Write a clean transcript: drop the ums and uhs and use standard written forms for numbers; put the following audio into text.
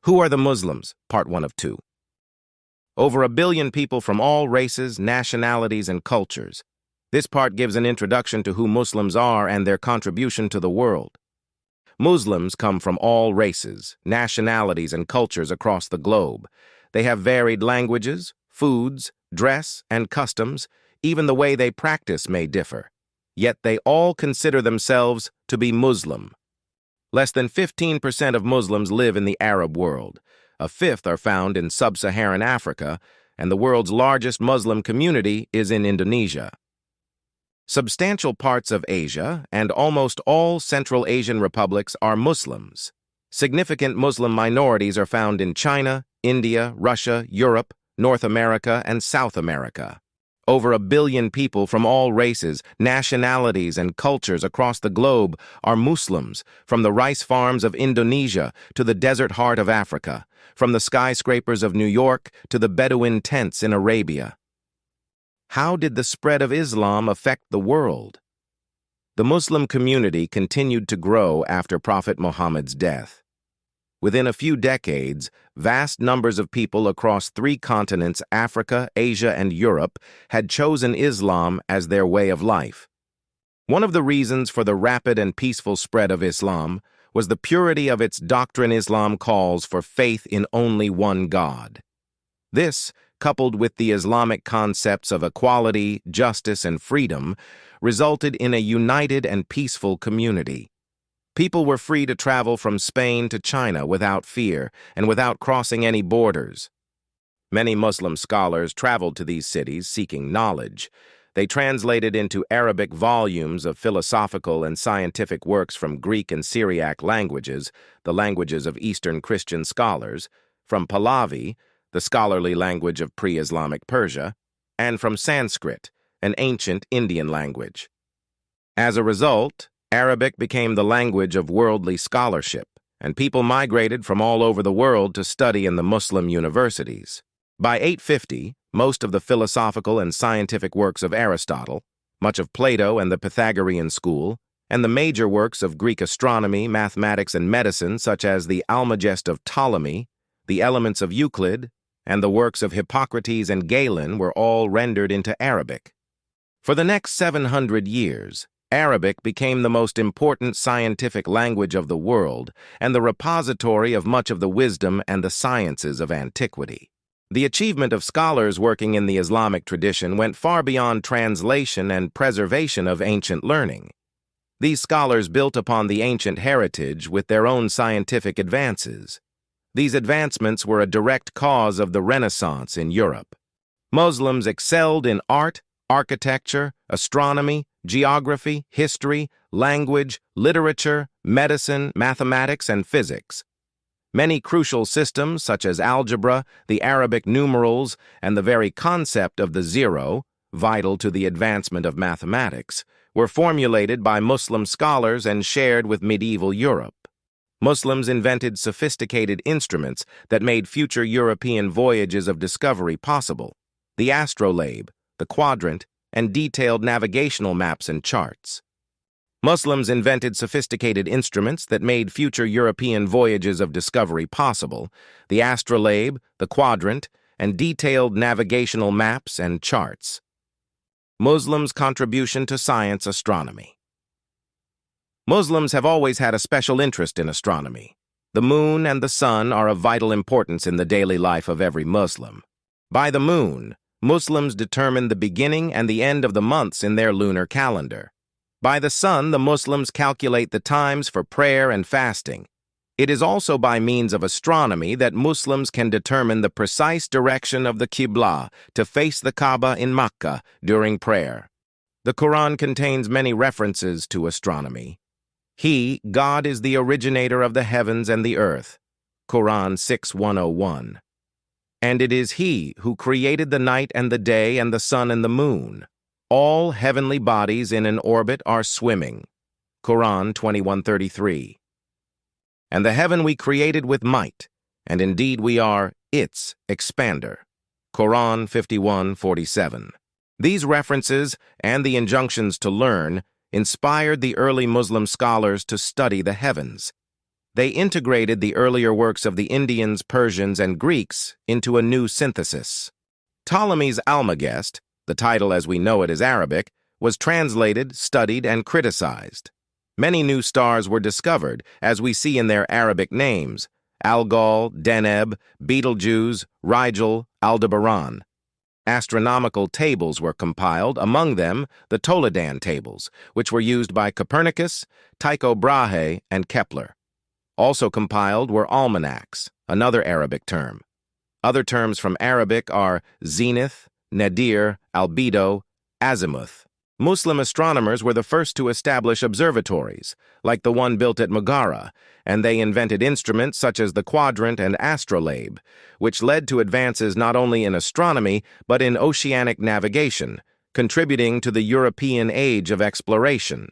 Who are the Muslims? Part 1 of 2. Over 1 billion people from all races, nationalities, and cultures. This part gives an introduction to who Muslims are and their contribution to the world. Muslims come from all races, nationalities, and cultures across the globe. They have varied languages, foods, dress, and customs. Even the way they practice may differ. Yet they all consider themselves to be Muslim. Less than 15% of Muslims live in the Arab world. A fifth are found in sub-Saharan Africa, and the world's largest Muslim community is in Indonesia. Substantial parts of Asia and almost all Central Asian republics are Muslims. Significant Muslim minorities are found in China, India, Russia, Europe, North America, and South America. Over 1 billion people from all races, nationalities, and cultures across the globe are Muslims, from the rice farms of Indonesia to the desert heart of Africa, from the skyscrapers of New York to the Bedouin tents in Arabia. How did the spread of Islam affect the world? The Muslim community continued to grow after Prophet Muhammad's death. Within a few decades, vast numbers of people across 3 continents, Africa, Asia, and Europe, had chosen Islam as their way of life. One of the reasons for the rapid and peaceful spread of Islam was the purity of its doctrine. Islam calls for faith in only one God. This, coupled with the Islamic concepts of equality, justice, and freedom, resulted in a united and peaceful community. People were free to travel from Spain to China without fear and without crossing any borders. Many Muslim scholars traveled to these cities seeking knowledge. They translated into Arabic volumes of philosophical and scientific works from Greek and Syriac languages, the languages of Eastern Christian scholars, from Pahlavi, the scholarly language of pre-Islamic Persia, and from Sanskrit, an ancient Indian language. As a result, Arabic became the language of worldly scholarship, and people migrated from all over the world to study in the Muslim universities. By 850, most of the philosophical and scientific works of Aristotle, much of Plato and the Pythagorean school, and the major works of Greek astronomy, mathematics, and medicine, such as the Almagest of Ptolemy, the Elements of Euclid, and the works of Hippocrates and Galen, were all rendered into Arabic. For the next 700 years, Arabic became the most important scientific language of the world and the repository of much of the wisdom and the sciences of antiquity. The achievement of scholars working in the Islamic tradition went far beyond translation and preservation of ancient learning. These scholars built upon the ancient heritage with their own scientific advances. These advancements were a direct cause of the Renaissance in Europe. Muslims excelled in art, architecture, astronomy, geography, history, language, literature, medicine, mathematics, and physics. Many crucial systems, such as algebra, the Arabic numerals, and the very concept of the zero, vital to the advancement of mathematics, were formulated by Muslim scholars and shared with medieval Europe. Muslims invented sophisticated instruments that made future European voyages of discovery possible: the astrolabe, the quadrant, and detailed navigational maps and charts. Muslims invented sophisticated instruments that made future European voyages of discovery possible: the astrolabe, the quadrant, and detailed navigational maps and charts. Muslims' contribution to science astronomy. Muslims have always had a special interest in astronomy. The moon and the sun are of vital importance in the daily life of every Muslim. By the moon, Muslims determine the beginning and the end of the months in their lunar calendar. By the sun, the Muslims calculate the times for prayer and fasting. It is also by means of astronomy that Muslims can determine the precise direction of the Qibla to face the Kaaba in Makkah during prayer. The Quran contains many references to astronomy. He, God, is the originator of the heavens and the earth. Quran 6:101. And it is He who created the night and the day and the sun and the moon. All heavenly bodies in an orbit are swimming. Quran 21:33. And the heaven we created with might, and indeed we are its expander. Quran 51:47. These references and the injunctions to learn inspired the early Muslim scholars to study the heavens. They integrated the earlier works of the Indians, Persians, and Greeks into a new synthesis. Ptolemy's Almagest, the title as we know it is Arabic, was translated, studied, and criticized. Many new stars were discovered, as we see in their Arabic names: Algol, Deneb, Betelgeuse, Rigel, Aldebaran. Astronomical tables were compiled, among them the Toledan tables, which were used by Copernicus, Tycho Brahe, and Kepler. Also compiled were almanacs, another Arabic term. Other terms from Arabic are zenith, nadir, albedo, azimuth. Muslim astronomers were the first to establish observatories, like the one built at Megara, and they invented instruments such as the quadrant and astrolabe, which led to advances not only in astronomy but in oceanic navigation, contributing to the European age of exploration.